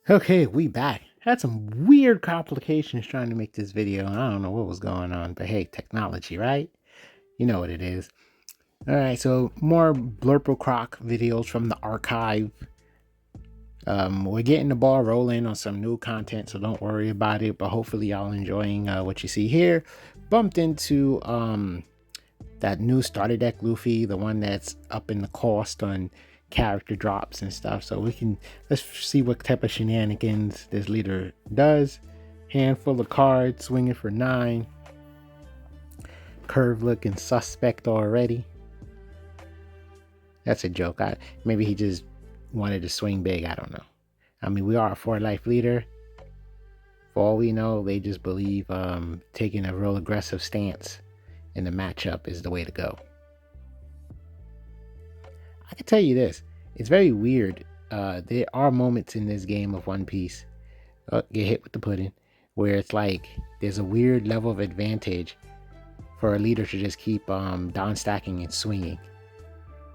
Okay, we back. Had some weird complications trying to make this video. I don't know what was going on, but hey, technology, right? You know what it is. All right, so more Blurple Croc videos from the archive. We're getting the ball rolling on some new content, so don't worry about it. But hopefully, y'all enjoying what you see here. Bumped into that new starter deck Luffy, the one that's up in the cost on character drops and stuff. So let's see what type of shenanigans this leader does. Handful of cards, swinging for 9. Curve looking suspect already. That's a joke. Maybe he just wanted to swing big. I don't know. I mean, we are a 4-life leader. For all we know, they just believe taking a real aggressive stance in the matchup is the way to go. I can tell you this, it's very weird. There are moments in this game of One Piece, get hit with the pudding, where it's like there's a weird level of advantage for a leader to just keep down stacking and swinging.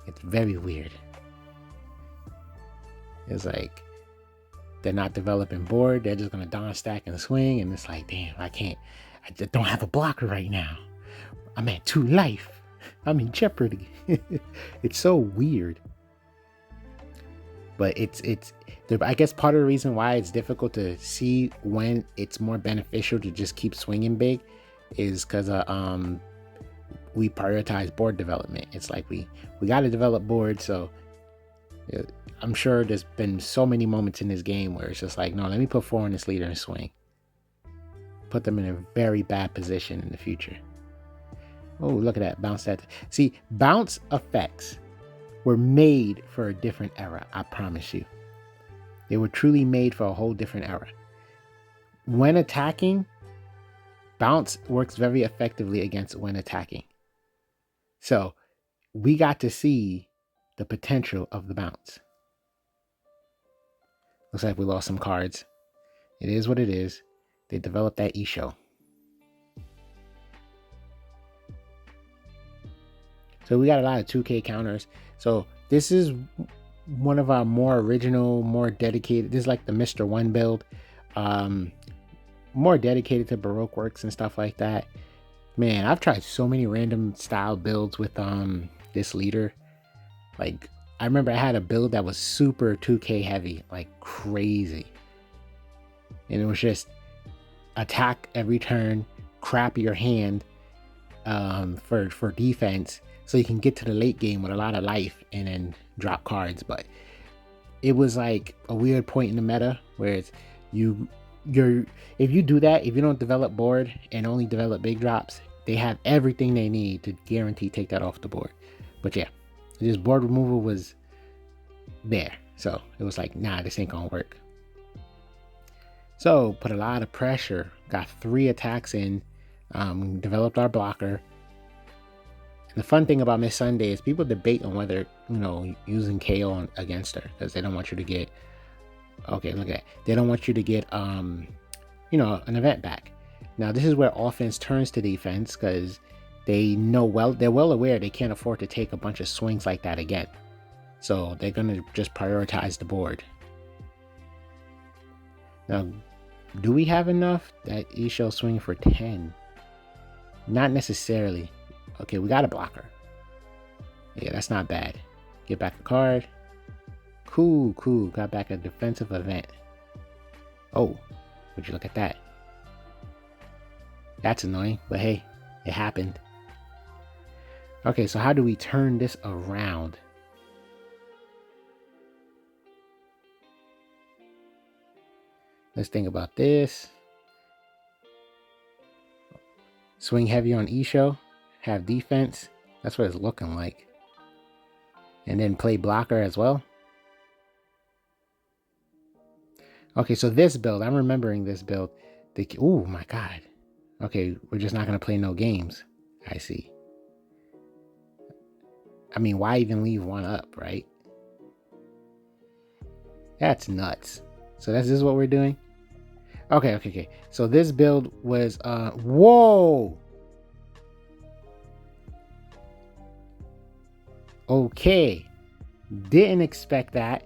It's very weird. It's like they're not developing board, they're just gonna down stack and swing, and it's like, damn, I just don't have a blocker right now. I'm at 2 life. I'm in jeopardy. It's so weird. But I guess part of the reason why it's difficult to see when it's more beneficial to just keep swinging big is because we prioritize board development. It's like we got to develop boards. So I'm sure there's been so many moments in this game where it's just like, no, let me put 4 on this leader and swing. Put them in a very bad position in the future. Oh, look at that. Bounce that. See, bounce effects were made for a different era. I promise you. They were truly made for a whole different era. When attacking, bounce works very effectively against when attacking. So we got to see the potential of the bounce. Looks like we lost some cards. It is what it is. They developed that Isho. So we got a lot of 2K counters. So this is one of our more original, more dedicated. This is like the Mr. One build. More dedicated to Baroque works and stuff like that. Man, I've tried so many random style builds with this leader. Like, I remember I had a build that was super 2K heavy, like crazy. And it was just attack every turn, crap your hand for defense, so you can get to the late game with a lot of life and then drop cards. But it was like a weird point in the meta where it's if you do that, if you don't develop board and only develop big drops, they have everything they need to guarantee take that off the board. But yeah, this board removal was there, so it was like, nah, this ain't gonna work. So put a lot of pressure, got 3 attacks in, developed our blocker. And the fun thing about Miss Sunday is people debate on whether, using KO against her, because they don't want you to get, okay, look at that. They don't want you to get, an event back. Now, this is where offense turns to defense, because they're well aware they can't afford to take a bunch of swings like that again. So they're going to just prioritize the board. Now, do we have enough? That Isho swing for 10. Not necessarily. Okay, we got a blocker. Yeah, that's not bad. Get back a card. Cool. Got back a defensive event. Oh, would you look at that? That's annoying, but hey, it happened. Okay, so how do we turn this around? Let's think about this. Swing heavy on Isho. Have defense. That's what it's looking like. And then play blocker as well. Okay, so this build, I'm remembering this build. Oh my god. Okay, we're just not going to play no games. I see. I mean, why even leave 1 up, right? That's nuts. So this is what we're doing? Okay. So this build was, whoa! Okay. Didn't expect that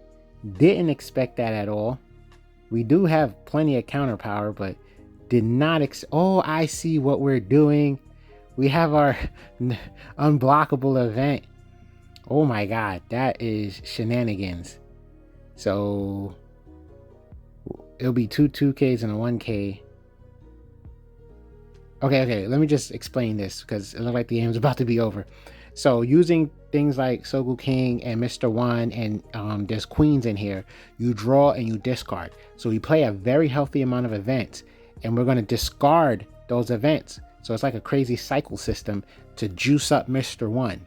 at all. we do have plenty of counter power, but did not oh, I see what we're doing. We have our unblockable event. Oh my god, that is shenanigans. So it'll be two 2Ks and a 1K. Okay, let me just explain this because it looks like the game's about to be over. So using things like Sogu King and Mr. One, and there's queens in here, you draw and you discard. So we play a very healthy amount of events, and we're going to discard those events. So it's like a crazy cycle system to juice up Mr. One.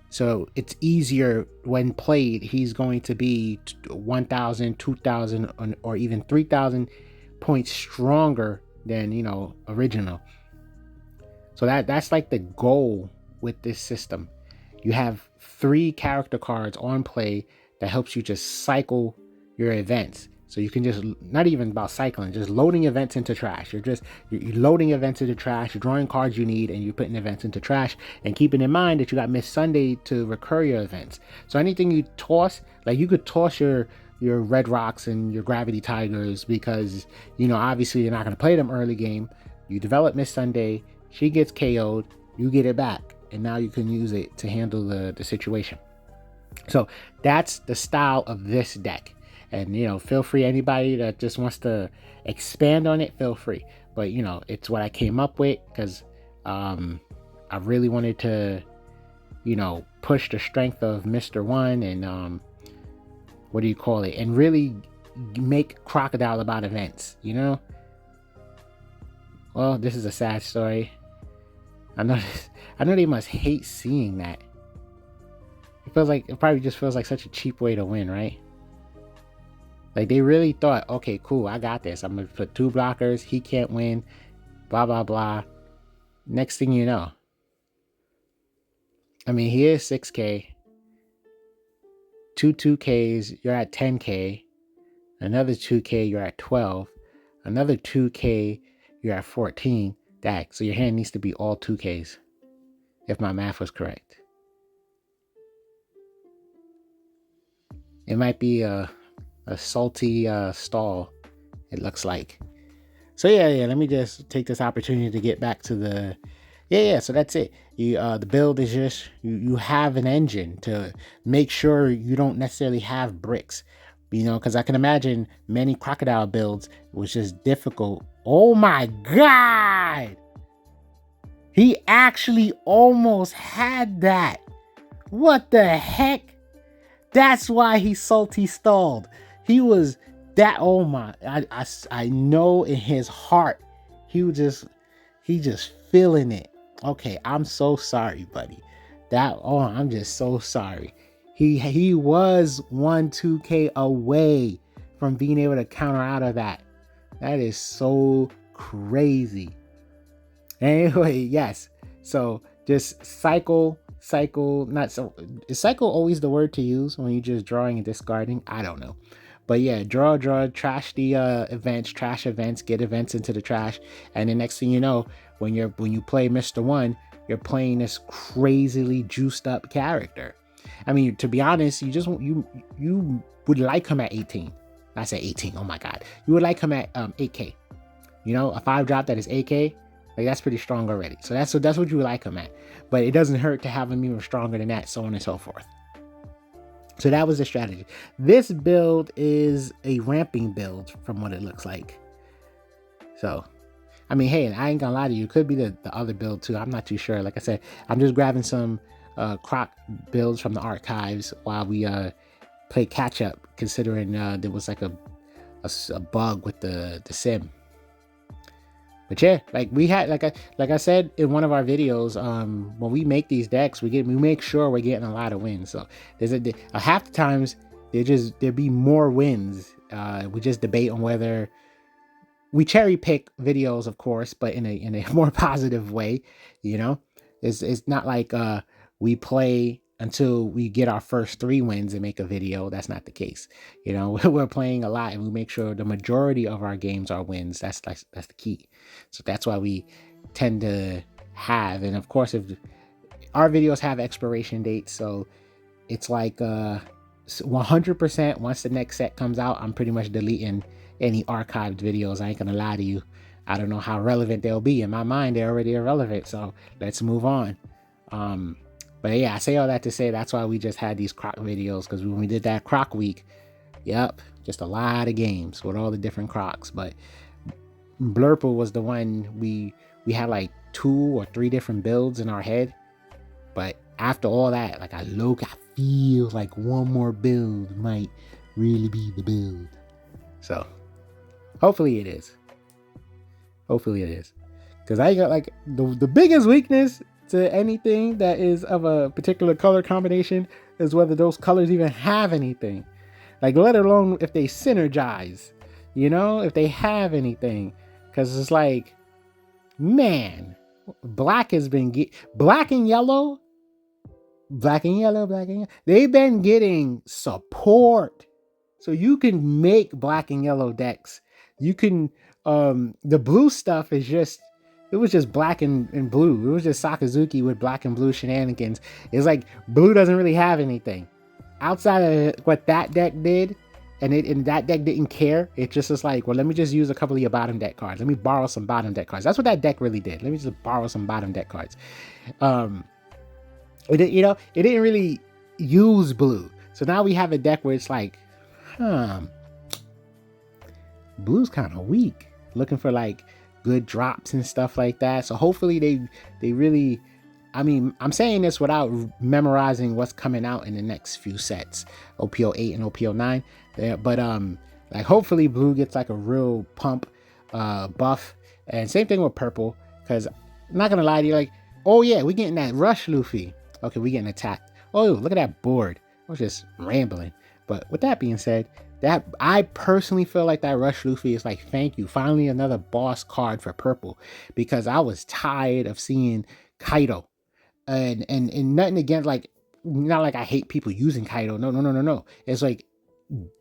So it's easier when played. He's going to be 1,000, 2,000, or even 3,000 points stronger than, original. So that's like the goal with this system. You have 3 character cards on play that helps you just cycle your events. So you can just, not even about cycling, just loading events into trash. You're loading events into trash, you're drawing cards you need, and you're putting events into trash, and keeping in mind that you got Miss Sunday to recur your events. So anything you toss, like you could toss your Red Rocks and your Gravity Tigers because, obviously you're not going to play them early game. You develop Miss Sunday, she gets KO'd, you get it back, and now you can use it to handle the situation. So that's the style of this deck. And, feel free, anybody that just wants to expand on it, feel free. But, it's what I came up with because I really wanted to, push the strength of Mr. One and, and really make Crocodile about events, Well, this is a sad story. I know they must hate seeing that. It probably just feels like such a cheap way to win, right? Like they really thought, okay, cool, I got this. I'm gonna put 2 blockers. He can't win. Blah blah blah. Next thing you know, I mean, here's 6K. 2 2Ks, you're at 10K. Another 2K, you're at 12. Another 2K, you're at 14. So your hand needs to be all 2Ks, if my math was correct. It might be a salty stall, it looks like. So yeah, let me just take this opportunity to get back to the so that's it. The build is just you have an engine to make sure you don't necessarily have bricks, because I can imagine many Crocodile builds was just difficult. Oh my god, he actually almost had that. What the heck? That's why he salty stalled. He was that, oh my, I know in his heart, he just feeling it. Okay, I'm so sorry, buddy. I'm just so sorry. He was 1-2K away from being able to counter out of that. That is so crazy. Anyway, yes. So just cycle, not so. Is cycle always the word to use when you're just drawing and discarding? I don't know. But yeah, draw, trash the events, trash events, get events into the trash, and the next thing you know, when you play Mr. One, you're playing this crazily juiced up character. I mean, to be honest, you would like him at 18. I say 18. Oh my god, you would like him at 8K. A 5-drop that is 8K. Like that's pretty strong already. So that's what you would like him at. But it doesn't hurt to have him even stronger than that, so on and so forth. So that was the strategy. This build is a ramping build from what it looks like. So, I mean, hey, I ain't gonna lie to you. It could be the other build too. I'm not too sure. Like I said, I'm just grabbing some Croc builds from the archives while we play catch up, considering there was like a bug with the sim. But yeah, like we had, like I said in one of our videos, when we make these decks, we make sure we're getting a lot of wins. So there's half the times there'd be more wins. We just debate on whether we cherry pick videos, of course, but in a more positive way. It's not like we play until we get our first 3 wins and make a video. That's not the case. We're playing a lot and we make sure the majority of our games are wins. That's the key. So that's why we tend to have, and of course, if our videos have expiration dates, so it's like 100% once the next set comes out, I'm pretty much deleting any archived videos. I ain't gonna lie to you. I don't know how relevant they'll be. In my mind, they're already irrelevant. So let's move on. But yeah, I say all that to say that's why we just had these Croc videos, because when we did that Croc week, yep, just a lot of games with all the different Crocs. But Blurple was the one we had like 2 or 3 different builds in our head. But after all that, like I feel like one more build might really be the build. So hopefully it is. Hopefully it is. Because I got like the biggest weakness to anything that is of a particular color combination is whether those colors even have anything. Like, let alone if they synergize, you know, if they have anything. Because it's like, man, black has been black and yellow. They've been getting support. So you can make black and yellow decks. You can, the blue stuff is just, it was just black and blue. It was just Sakazuki with black and blue shenanigans. It's like blue doesn't really have anything outside of what that deck did, and that deck didn't care. It just was like, well, let me just use a couple of your bottom deck cards. Let me borrow some bottom deck cards. That's what that deck really did. Let me just borrow some bottom deck cards. It didn't really use blue. So now we have a deck where it's like, blue's kind of weak. Looking for like good drops and stuff like that. So hopefully they really, I mean, I'm saying this without memorizing what's coming out in the next few sets, OPO 8 and OPO 9. But like hopefully blue gets like a real pump buff, and same thing with purple. Because I'm not gonna lie to you, like, oh yeah, we getting that rush Luffy. Okay, we getting attacked. Oh, look at that board. I was just rambling. But with that being said, that I personally feel like that Rush Luffy is like, thank you, finally another boss card for purple, because I was tired of seeing Kaido, and nothing against, like, not like I hate people using Kaido. No. It's like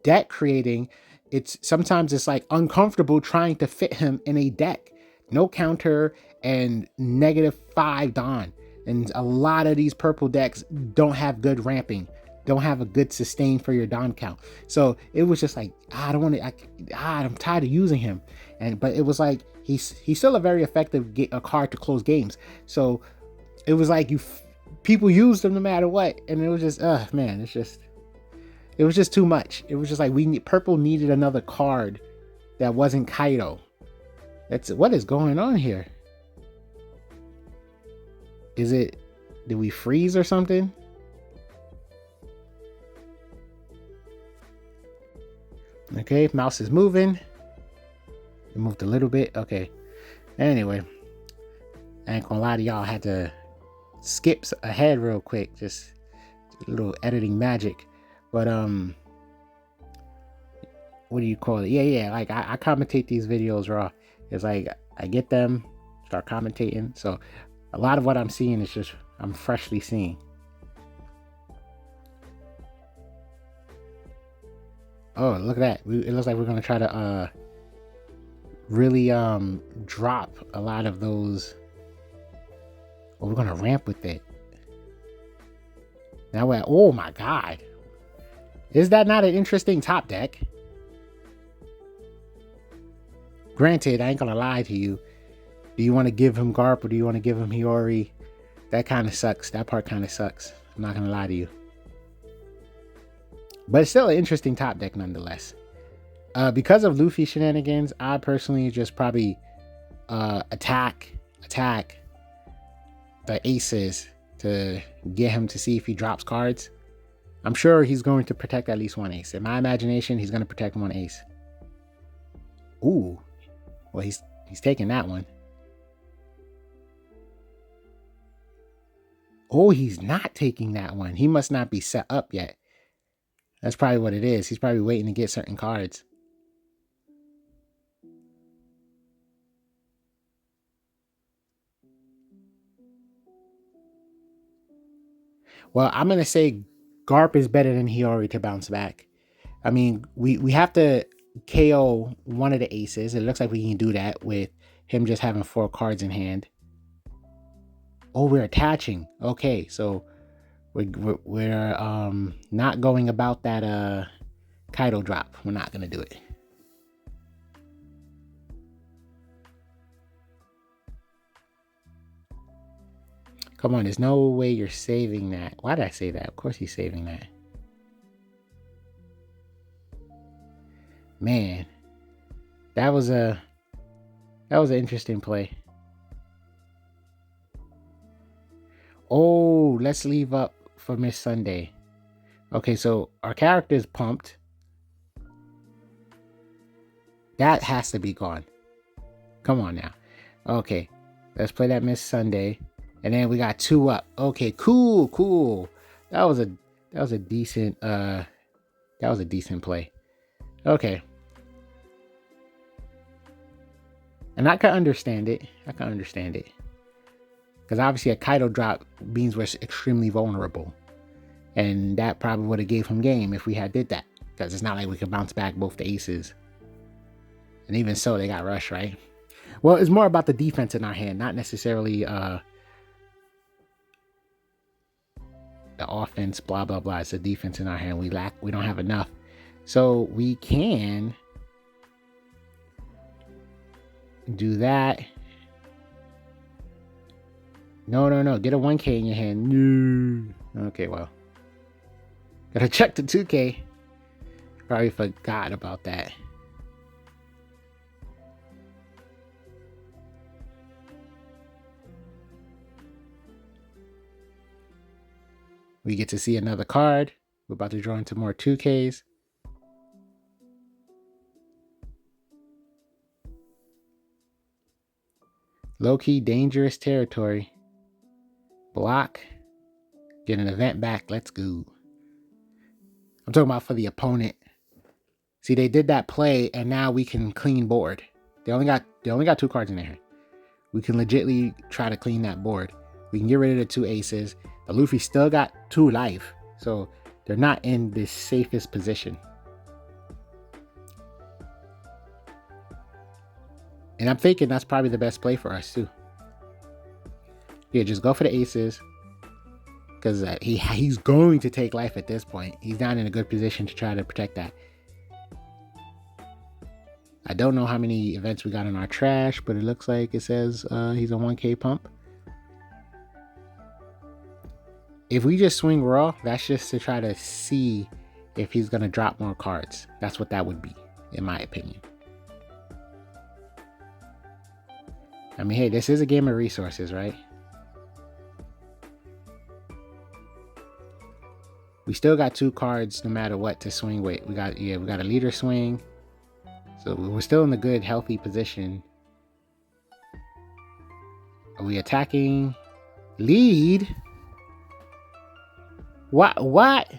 deck creating. It's sometimes it's like uncomfortable trying to fit him in a deck. No counter and -5 Don. And a lot of these purple decks don't have good ramping, don't have a good sustain for your Don count. So it was just like, I don't want to, I'm tired of using him. But it was like, he's still a very effective card to close games. So it was like people used him no matter what. And it was just, man, it was just too much. It was just like, purple needed another card that wasn't Kaido. What is going on here? Did we freeze or something? Okay, mouse is moving. It moved a little bit. Okay. Anyway, I ain't gonna lie to y'all. I had to skip ahead real quick. Just a little editing magic. But what do you call it? Yeah. Like I commentate these videos raw. It's like I get them, start commentating. So a lot of what I'm seeing is just I'm freshly seeing. Oh, look at that. It looks like we're gonna try to really drop a lot of those. Oh, we're gonna ramp with it. Now we're, oh my god. Is that not an interesting top deck? Granted, I ain't gonna lie to you. Do you want to give him Garp or do you want to give him Hiyori? That kind of sucks. That part kind of sucks. I'm not going to lie to you. But it's still an interesting top deck nonetheless. Because of Luffy shenanigans, I personally just probably attack the aces to get him to see if he drops cards. I'm sure he's going to protect at least one ace. In my imagination, he's going to protect one ace. Ooh. Well, he's taking that one. Oh, he's not taking that one. He must not be set up yet. That's probably what it is. He's probably waiting to get certain cards. Well, I'm going to say Garp is better than Hiyori to bounce back. I mean, we have to KO one of the aces. It looks like we can do that with him just having 4 cards in hand. Oh, we're attaching. Okay, so we're not going about that Kaido drop. We're not going to do it. Come on, there's no way you're saving that. Why did I say that? Of course he's saving that. Man, that was an interesting play. Oh, let's leave up for Miss Sunday. Okay, so our character is pumped. That has to be gone. Come on now. Okay, let's play that Miss Sunday. And then we got 2 up. Okay, cool. That was a decent play. Okay. And I can understand it. Because obviously a Kaido drop means we're extremely vulnerable. And that probably would have gave him game if we had did that. Because it's not like we could bounce back both the aces. And even so, they got rushed, right? Well, it's more about the defense in our hand, not necessarily the offense, blah, blah, blah. It's the defense in our hand. We don't have enough. So we can do that. No. Get a 1K in your hand. No. Okay, well. Gotta check the 2K. Probably forgot about that. We get to see another card. We're about to draw into more 2Ks. Low-key dangerous territory. Block. Get an event back. Let's go. I'm talking about for the opponent. See, they did that play, and now we can clean board. They only got 2 cards in there. We can legitly try to clean that board. We can get rid of the 2 aces. The Luffy still got 2 life, so they're not in the safest position. And I'm thinking that's probably the best play for us too. Yeah, just go for the aces. Because he's going to take life at this point. He's not in a good position to try to protect that. I don't know how many events we got in our trash, but it looks like it says he's a 1K pump. If we just swing raw, that's just to try to see if he's going to drop more cards. That's what that would be, in my opinion. I mean, hey, this is a game of resources, right? We still got 2 cards no matter what to swing with. We got a leader swing. So we're still in a good, healthy position. Are we attacking? Lead? What?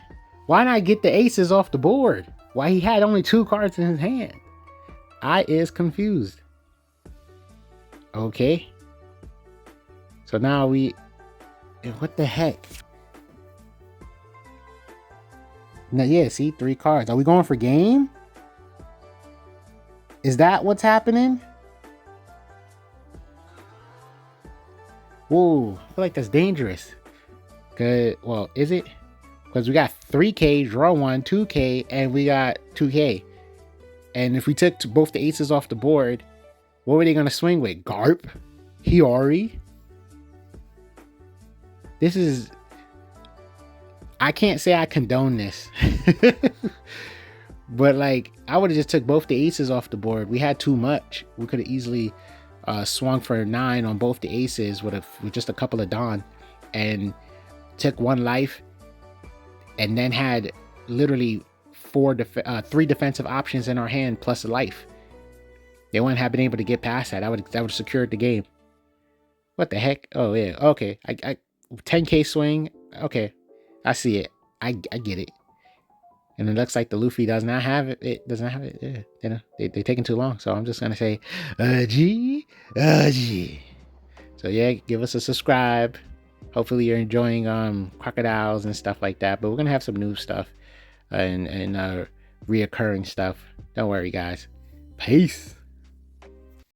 Why not get the aces off the board? Why he had only 2 cards in his hand? I is confused. Okay. So now what the heck? Now, yeah, see, 3 cards. Are we going for game? Is that what's happening? Whoa, I feel like that's dangerous. Well, is it? Because we got 3K, draw 1, 2K, and we got 2K. And if we took both the aces off the board, what were they going to swing with? Garp? Hiyori? This is... I can't say I condone this. But like, I would have just took both the aces off the board. We had too much. We could have easily swung for 9 on both the aces with just a couple of Dawn and took 1 life, and then had literally 3 defensive options in our hand plus a life. They wouldn't have been able to get past that. That would have secured the game. What the heck? Oh yeah, okay. I 10K swing. Okay, I see it. I get it. And it looks like the Luffy does not have it. It doesn't have it. Yeah, you know, they're taking too long. So I'm just gonna say, G. So yeah, give us a subscribe. Hopefully you're enjoying crocodiles and stuff like that. But we're gonna have some new stuff and reoccurring stuff. Don't worry, guys. Peace.